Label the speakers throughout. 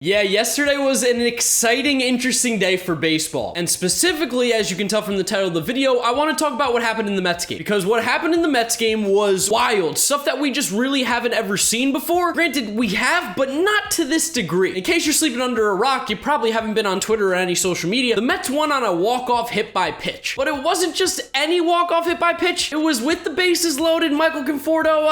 Speaker 1: Yeah, yesterday was an exciting, interesting day for baseball. And specifically, as you can tell from the title of the video, I want to talk about what happened in the Mets game. Because what happened in the Mets game was wild. Stuff that we just really haven't ever seen before. Granted, we have, but not to this degree. In case you're sleeping under a rock, you probably haven't been on Twitter or any social media. The Mets won on a walk-off hit by pitch. But it wasn't just any walk-off hit by pitch. It was with the bases loaded, Michael Conforto.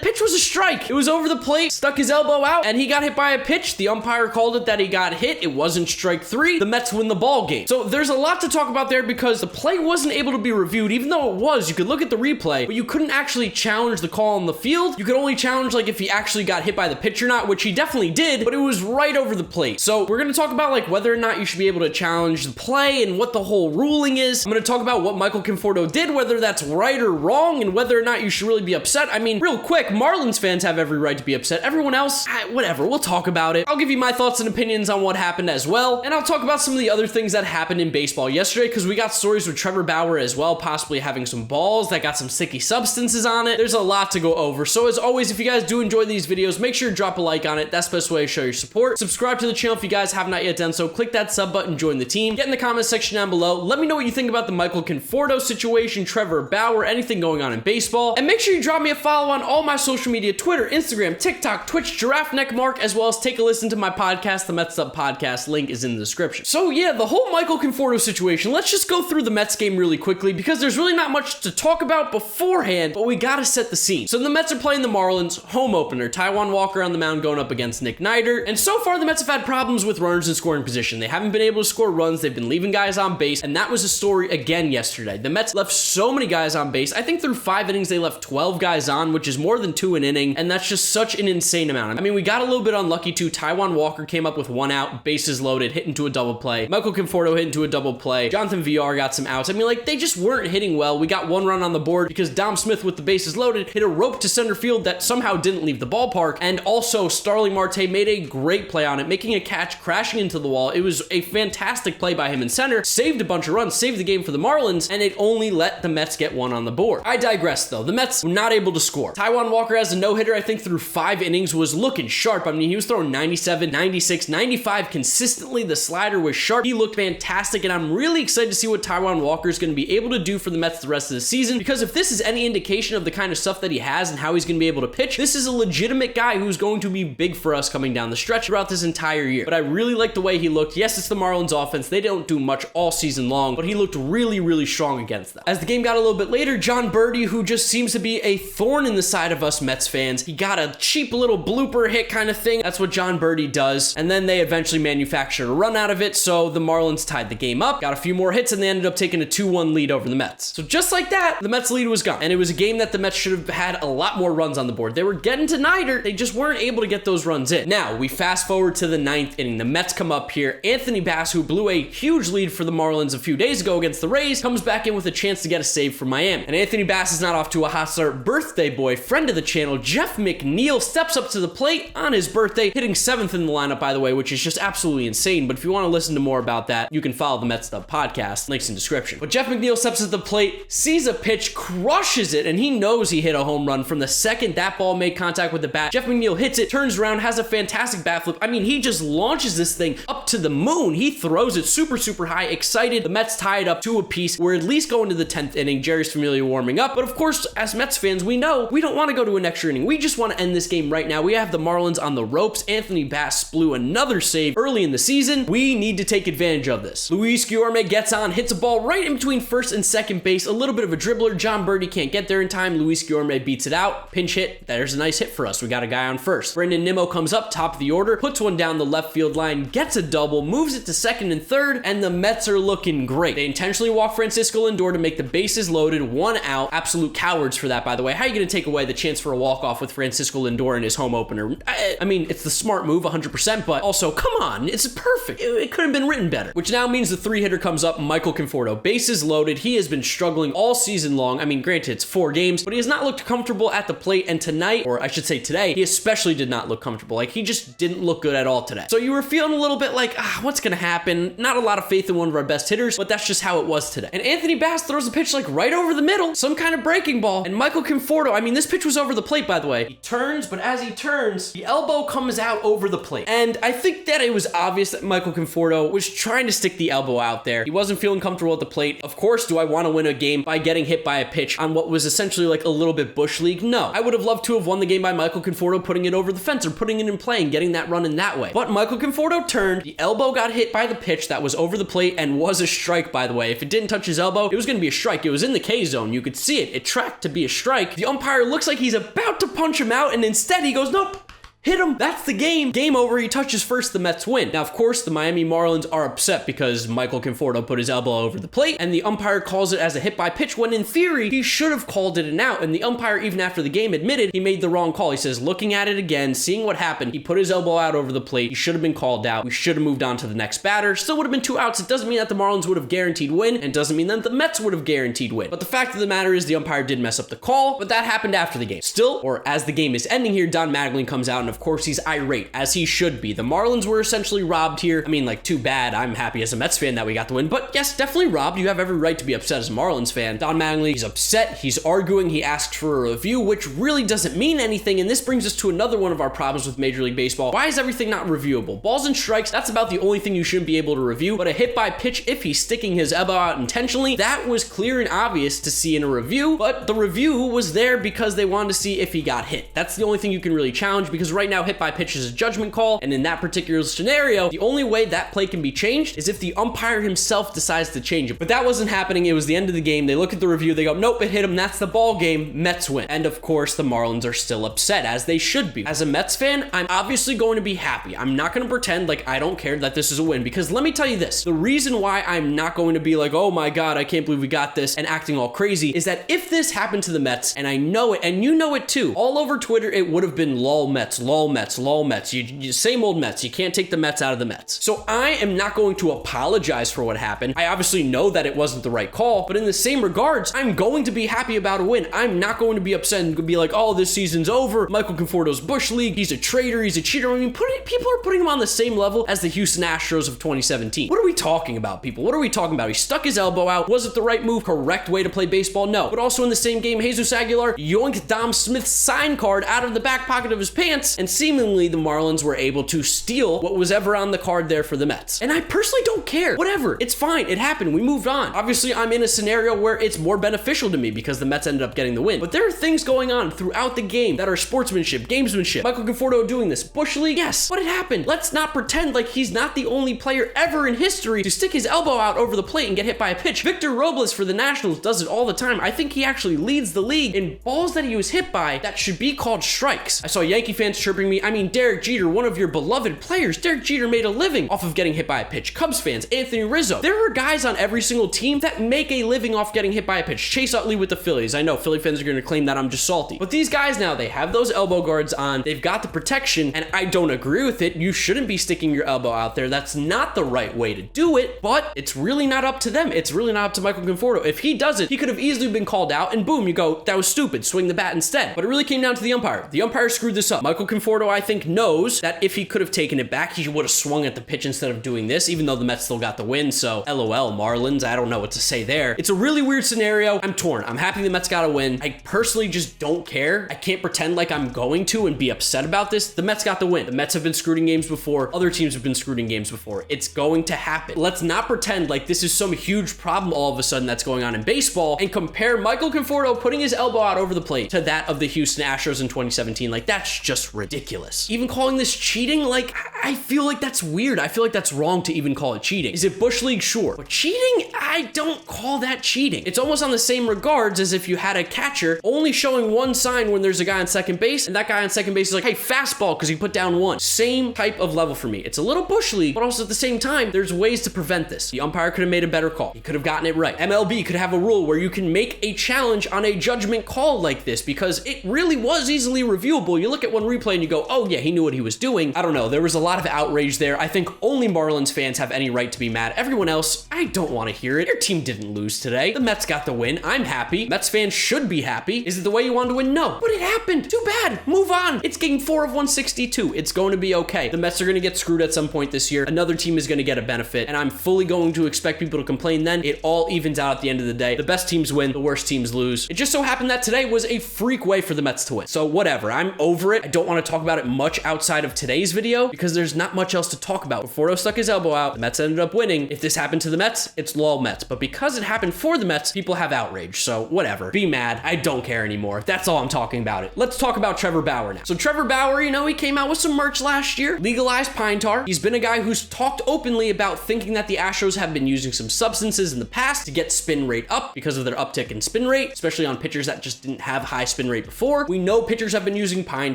Speaker 1: Pitch was a strike. It was over the plate, stuck his elbow out, and he got hit by a pitch. The umpire called it that he got hit. It wasn't strike three. The Mets win the ball game. So there's a lot to talk about there because the play wasn't able to be reviewed, even though it was. You could look at the replay, but you couldn't actually challenge the call on the field. You could only challenge like if he actually got hit by the pitch or not, which he definitely did, but it was right over the plate. So we're going to talk about like whether or not you should be able to challenge the play and what the whole ruling is. I'm going to talk about what Michael Conforto did, whether that's right or wrong, and whether or not you should really be upset. I mean, real quick, Marlins fans have every right to be upset. Everyone else, whatever, we'll talk about it. I'll give you my thoughts and opinions on what happened as well, and I'll talk about some of the other things that happened in baseball yesterday, because we got stories with Trevor Bauer as well, possibly having some balls that got some sticky substances on it. There's a lot to go over. So as always, if you guys do enjoy these videos, make sure to drop a like on it. That's the best way to show your support. Subscribe to the channel if you guys have not yet done so. Click that sub button, join the team. Get in the comments section down below. Let me know what you think about the Michael Conforto situation, Trevor Bauer, anything going on in baseball, and make sure you drop me a follow on all my social media, Twitter, Instagram, TikTok, Twitch, GiraffeNeckMarc, as well as take a listen to my podcast, the Mets'd Up Podcast. Link is in the description. So yeah, the whole Michael Conforto situation, let's just go through the Mets game really quickly because there's really not much to talk about beforehand, but we gotta set the scene. So the Mets are playing the Marlins, home opener, Taijuan Walker on the mound going up against Nick Neidert, and so far the Mets have had problems with runners in scoring position. They haven't been able to score runs, they've been leaving guys on base, and that was a story again yesterday. The Mets left so many guys on base. I think through 5 innings they left 12 guys on, which is more than 2 an inning, and that's just such an insane amount. I mean, we got a little bit unlucky too. Taijuan Walker came up with 1 out, bases loaded, hit into a double play. Michael Conforto hit into a double play. Jonathan VR got some outs. I mean, like, they just weren't hitting well. We got 1 run on the board because Dom Smith, with the bases loaded, hit a rope to center field that somehow didn't leave the ballpark. And also, Starling Marte made a great play on it, making a catch, crashing into the wall. It was a fantastic play by him in center, saved a bunch of runs, saved the game for the Marlins, and it only let the Mets get 1 on the board. I digress, though. The Mets were not able to score. Taijuan Walker has a no-hitter, I think, through 5 innings, was looking sharp. I mean, he was throwing 97, 96, 95 consistently. The slider was sharp. He looked fantastic, and I'm really excited to see what Taijuan Walker is going to be able to do for the Mets the rest of the season, because if this is any indication of the kind of stuff that he has and how he's going to be able to pitch, this is a legitimate guy who's going to be big for us coming down the stretch throughout this entire year. But I really like the way he looked. Yes, it's the Marlins offense. They don't do much all season long, but he looked really, really strong against them. As the game got a little bit later, John Birdie, who just seems to be a thorn in the side of us Mets fans, he got a cheap little blooper hit kind of thing. That's what John Birdie does. And then they eventually manufactured a run out of it, so the Marlins tied the game up, got a few more hits, and they ended up taking a 2-1 lead over the Mets. So just like that, the Mets lead was gone, and it was a game that the Mets should have had a lot more runs on the board. They were getting to Neidert, they just weren't able to get those runs in. Now, we fast forward to the 9th inning. The Mets come up here. Anthony Bass, who blew a huge lead for the Marlins a few days ago against the Rays, comes back in with a chance to get a save for Miami. And Anthony Bass is not off to a hot start. Birthday boy, friend of the channel, Jeff McNeil, steps up to the plate on his birthday, hitting 7th in the lineup, by the way, which is just absolutely insane. But if you want to listen to more about that, you can follow the Mets'd Up Podcast. Links in description. But Jeff McNeil steps at the plate, sees a pitch, crushes it, and he knows he hit a home run from the second that ball made contact with the bat. Jeff McNeil hits it, turns around, has a fantastic bat flip. I mean, he just launches this thing up to the moon. He throws it super, super high, excited. The Mets tie it up 2 apiece. We're at least going to the 10th inning. Jerry's familiar warming up. But of course, as Mets fans, we know we don't want to go to an extra inning. We just want to end this game right now. We have the Marlins on the ropes. Anthony Bass blew another save early in the season. We need to take advantage of this. Luis Guillorme gets on, hits a ball right in between first and second base. A little bit of a dribbler. John Birdie can't get there in time. Luis Guillorme beats it out. Pinch hit. There's a nice hit for us. We got a guy on first. Brandon Nimmo comes up, top of the order, puts one down the left field line, gets a double, moves it to second and third, and the Mets are looking great. They intentionally walk Francisco Lindor to make the bases loaded, 1 out. Absolute cowards for that, by the way. How are you going to take away the chance for a walk-off with Francisco Lindor in his home opener? I mean, it's the smart move, 100%, but also, come on, it's perfect. It could have been written better. Which now means the 3-hitter comes up, Michael Conforto. Bases loaded. He has been struggling all season long. I mean, granted, it's 4 games, but he has not looked comfortable at the plate, and tonight, or I should say today, he especially did not look comfortable. Like, he just didn't look good at all today. So you were feeling a little bit like, like, what's gonna happen? Not a lot of faith in one of our best hitters, but that's just how it was today. And Anthony Bass throws a pitch like right over the middle, some kind of breaking ball, and Michael Conforto, I mean, this pitch was over the plate, by the way. He turns, but as he turns, the elbow comes out over the plate. And I think that it was obvious that Michael Conforto was trying to stick the elbow out there. He wasn't feeling comfortable at the plate. Of course, do I want to win a game by getting hit by a pitch on what was essentially like a little bit bush league? No. I would have loved to have won the game by Michael Conforto putting it over the fence or putting it in play and getting that run in that way. But Michael Conforto turned, the elbow got hit by the pitch that was over the plate and was a strike, by the way. If it didn't touch his elbow, it was going to be a strike. It was in the K zone. You could see it. It tracked to be a strike. The umpire looks like he's about to punch him out, and instead he goes, nope. Hit him. That's the game. Game over. He touches first. The Mets win. Now, of course, the Miami Marlins are upset because Michael Conforto put his elbow over the plate, and the umpire calls it as a hit by pitch when, in theory, he should have called it an out. And the umpire, even after the game, admitted he made the wrong call. He says, looking at it again, seeing what happened, he put his elbow out over the plate. He should have been called out. We should have moved on to the next batter. Still would have been 2 outs. It doesn't mean that the Marlins would have guaranteed win, and doesn't mean that the Mets would have guaranteed win. But the fact of the matter is the umpire did mess up the call, but that happened after the game. Still, or as the game is ending here, Don Mattingly comes out, and of course, he's irate, as he should be. The Marlins were essentially robbed here. I mean, like, too bad. I'm happy as a Mets fan that we got the win, but yes, definitely robbed. You have every right to be upset as a Marlins fan. Don Mattingly, he's upset. He's arguing. He asked for a review, which really doesn't mean anything, and this brings us to another one of our problems with Major League Baseball. Why is everything not reviewable? Balls and strikes, that's about the only thing you shouldn't be able to review, but a hit by pitch, if he's sticking his elbow out intentionally, that was clear and obvious to see in a review, but the review was there because they wanted to see if he got hit. That's the only thing you can really challenge, because right now, hit by pitch is a judgment call, and in that particular scenario, the only way that play can be changed is if the umpire himself decides to change it. But that wasn't happening. It was the end of the game. They look at the review, they go, nope, it hit him. That's the ball game. Mets win. And of course, the Marlins are still upset, as they should be. As a Mets fan, I'm obviously going to be happy. I'm not going to pretend like I don't care that this is a win, because let me tell you this, the reason why I'm not going to be like, oh my God, I can't believe we got this, and acting all crazy, is that if this happened to the Mets, and I know it, and you know it too, all over Twitter, it would have been lol Mets, lol Mets, lol Mets. You same old Mets. You can't take the Mets out of the Mets. So I am not going to apologize for what happened. I obviously know that it wasn't the right call, but in the same regards, I'm going to be happy about a win. I'm not going to be upset and be like, oh, this season's over. Michael Conforto's Bush League. He's a traitor. He's a cheater. I mean, people are putting him on the same level as the Houston Astros of 2017. What are we talking about, people? What are we talking about? He stuck his elbow out. Was it the right move? Correct way to play baseball? No. But also in the same game, Jesus Aguilar yoinked Dom Smith's sign card out of the back pocket of his pants, and seemingly the Marlins were able to steal what was ever on the card there for the Mets. And I personally don't care. Whatever. It's fine. It happened. We moved on. Obviously, I'm in a scenario where it's more beneficial to me because the Mets ended up getting the win. But there are things going on throughout the game that are sportsmanship, gamesmanship. Michael Conforto doing this. Bush League, yes, but it happened. Let's not pretend like he's not the only player ever in history to stick his elbow out over the plate and get hit by a pitch. Victor Robles for the Nationals does it all the time. I think he actually leads the league in balls that he was hit by that should be called strikes. I saw Yankee fans chirping me. I mean, Derek Jeter, one of your beloved players. Derek Jeter made a living off of getting hit by a pitch. Cubs fans, Anthony Rizzo. There are guys on every single team that make a living off getting hit by a pitch. Chase Utley with the Phillies. I know Philly fans are going to claim that I'm just salty. But these guys now, they have those elbow guards on. They've got the protection, and I don't agree with it. You shouldn't be sticking your elbow out there. That's not the right way to do it, but it's really not up to them. It's really not up to Michael Conforto. If he does it, he could have easily been called out, and boom, you go, that was stupid. Swing the bat instead. But it really came down to the umpire. The umpire screwed this up. Michael Conforto, I think, knows that if he could have taken it back, he would have swung at the pitch instead of doing this, even though the Mets still got the win. So LOL Marlins, I don't know what to say there. It's a really weird scenario. I'm torn. I'm happy the Mets got a win. I personally just don't care. I can't pretend like I'm going to and be upset about this. The Mets got the win. The Mets have been screwed in games before. Other teams have been screwed in games before. It's going to happen. Let's not pretend like this is some huge problem all of a sudden that's going on in baseball and compare Michael Conforto putting his elbow out over the plate to that of the Houston Astros in 2017. Like, that's just ridiculous. Even calling this cheating, like, I feel like that's weird. I feel like that's wrong to even call it cheating. Is it Bush League? Sure. But cheating, I don't call that cheating. It's almost on the same regards as if you had a catcher only showing one sign when there's a guy on second base, and that guy on second base is like, hey, fastball, because he put down one. Same type of level for me. It's a little Bush League, but also at the same time, there's ways to prevent this. The umpire could have made a better call. He could have gotten it right. MLB could have a rule where you can make a challenge on a judgment call like this, because it really was easily reviewable. You look at one replay and you go, oh yeah, he knew what he was doing. I don't know. There was a lot of outrage there. I think only Marlins fans have any right to be mad. Everyone else, I don't want to hear it. Your team didn't lose today. The Mets got the win. I'm happy. Mets fans should be happy. Is it the way you wanted to win? No. But it happened. Too bad. Move on. It's game 4 of 162. It's going to be okay. The Mets are going to get screwed at some point this year. Another team is going to get a benefit, and I'm fully going to expect people to complain then. It all evens out at the end of the day. The best teams win. The worst teams lose. It just so happened that today was a freak way for the Mets to win. So whatever. I'm over it. I don't want to talk about it much outside of today's video because there's not much else to talk about. Conforto stuck his elbow out. The Mets ended up winning. If this happened to the Mets, it's lol Mets. But because it happened for the Mets, people have outrage. So whatever. Be mad. I don't care anymore. That's all I'm talking about it. Let's talk about Trevor Bauer now. So Trevor Bauer, you know, he came out with some merch last year. Legalized pine tar. He's been a guy who's talked openly about thinking that the Astros have been using some substances in the past to get spin rate up because of their uptick in spin rate, especially on pitchers that just didn't have high spin rate before. We know pitchers have been using pine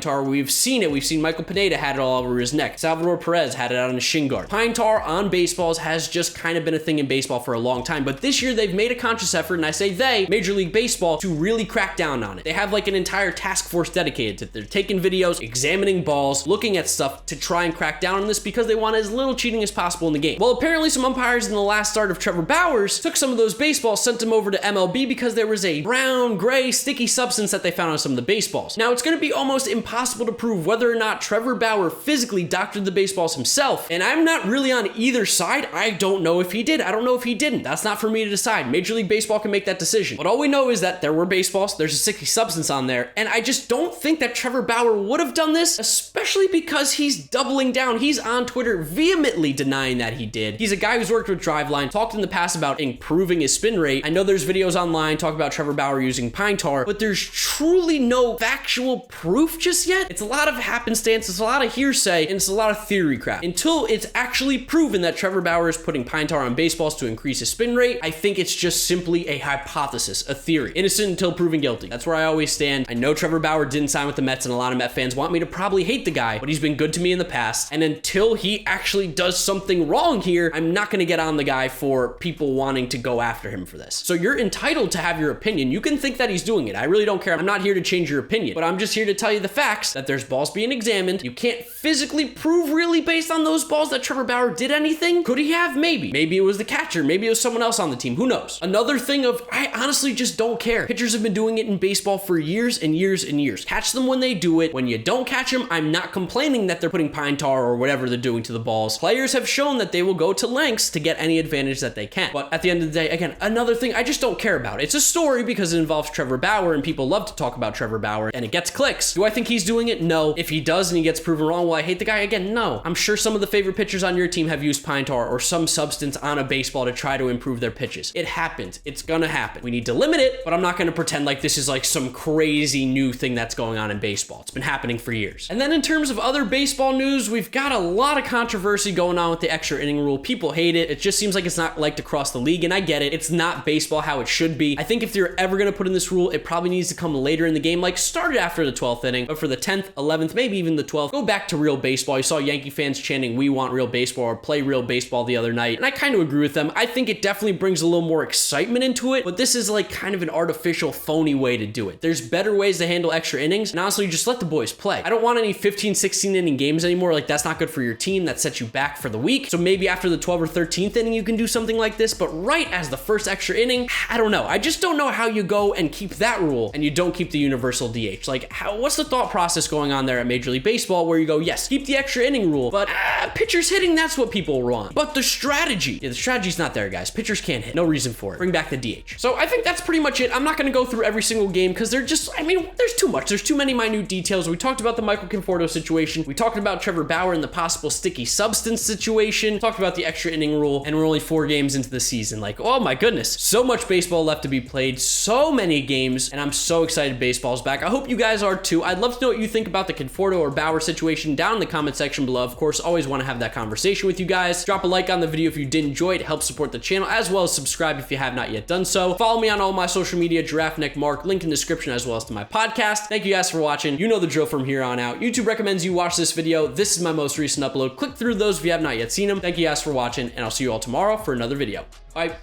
Speaker 1: tar. We've seen it. We've seen Michael Pineda had it all over his neck. Salvador Perez had it on his shin guard. Pine tar on baseballs has just kind of been a thing in baseball for a long time, but this year they've made a conscious effort, and I say they, Major League Baseball, to really crack down on it. They have like an entire task force dedicated to it. They're taking videos, examining balls, looking at stuff to try and crack down on this because they want as little cheating as possible in the game. Well, apparently some umpires in the last start of Trevor Bauer's took some of those baseballs, sent them over to MLB because there was a brown, gray, sticky substance that they found on some of the baseballs. Now, it's going to be almost impossible to prove whether or not Trevor Bauer physically doctored the baseballs himself, and I'm not really on either side. I don't know if he did. I don't know if he didn't. That's not for me to decide. Major League Baseball can make that decision. But all we know is that there were baseballs, there's a sticky substance on there, and I just don't think that Trevor Bauer would have done this, especially because he's doubling down. He's on Twitter vehemently denying that he did. He's a guy who's worked with Driveline, talked in the past about improving his spin rate. I know there's videos online talking about Trevor Bauer using pine tar, but there's truly no factual proof just yet. It's a lot of happenstance, it's a lot of hearsay, and it's a lot of theory crap. Until it's actually proven that Trevor Bauer is putting pine tar on baseballs to increase his spin rate, I think it's just simply a hypothesis, a theory. Innocent until proven guilty. That's where I always stand. I know Trevor Bauer didn't sign with the Mets, and a lot of Met fans want me to probably hate the guy, but he's been good to me in the past, and until he actually does something wrong here, I'm not going to get on the guy for people wanting to go after him for this. So you're entitled to have your opinion. You can think that he's doing it. I really don't care. I'm not here to change your opinion, but I'm just here to tell you the facts that there's balls being examined. You can't physically prove really based on those balls that Trevor Bauer did anything. Could he have? Maybe. Maybe it was the catcher. Maybe it was someone else on the team. Who knows? Another thing of, I honestly just don't care. Pitchers have been doing it in baseball for years and years and years. Catch them when they do it. When you don't catch them, I'm not complaining that they're putting pine tar or whatever they're doing to the balls. Players have shown that they will go to lengths to get any advantage that they can. But at the end of the day, again, another thing I just don't care about. It's a story because it involves Trevor Bauer and people love to talk about Trevor Bauer and it gets clicks. Do I think he's doing it? No. If he does and he gets proven wrong, will I hate the guy? Again, no. I'm sure some of the favorite pitchers on your team have used pine tar or some substance on a baseball to try to improve their pitches. It happens. It's gonna happen. We need to limit it, but I'm not gonna pretend like this is like some crazy new thing that's going on in baseball. It's been happening for years. And then in terms of other baseball news, we've got a lot of controversy going on with the extra inning rule. People hate it. It just seems like it's not liked across the league, and I get it. It's not baseball how it should be. I think if they're ever gonna put in this rule, it probably needs to come later in the game, like start it after the 12th inning, but for the 10th, 11th, maybe even the 12th, go back to real baseball. You saw Yankee fans chanting, "We want real baseball," or "Play real baseball" the other night, and I kind of agree with them. I think it definitely brings a little more excitement into it, but this is like kind of an artificial, phony way to do it. There's better ways to handle extra innings, and honestly, just let the boys play. I don't want any 15, 16 inning games anymore. Like, that's not good for your team. That sets you back for the week. So maybe after the 12th or 13th inning, you can do something like this, but right as the first extra inning, I don't know. I just don't know how you go and keep that rule and you don't keep the universal DH. Like, what's the thought process going on there at Major League Baseball where you go, yes, keep the extra inning rule, but pitchers hitting, that's what people want. But the strategy's not there, guys. Pitchers can't hit. No reason for it. Bring back the DH. So I think that's pretty much it. I'm not going to go through every single game because they're just, I mean, there's too much. There's too many minute details. We talked about the Michael Conforto situation. We talked about Trevor Bauer and the possible sticky substance situation. Talked about the extra inning rule, and we're only 4 games into the season. Like, oh my goodness. So much baseball left to be played. So many games, and I'm so excited baseball's back. I hope you guys are too. I'd love to know what you think about the Conforto or Bauer situation down in the comment section below. Of course, always want to have that conversation with you guys. Drop a like on the video if you did enjoy it. It helps support the channel, as well as subscribe if you have not yet done so. Follow me on all my social media, GiraffeNeckMarc, link in the description, as well as to my podcast. Thank you guys for watching. You know the drill from here on out. YouTube recommends you watch this video. This is my most recent upload. Click through those if you have not yet seen them. Thank you guys for watching, and I'll see you all tomorrow for another video. Bye.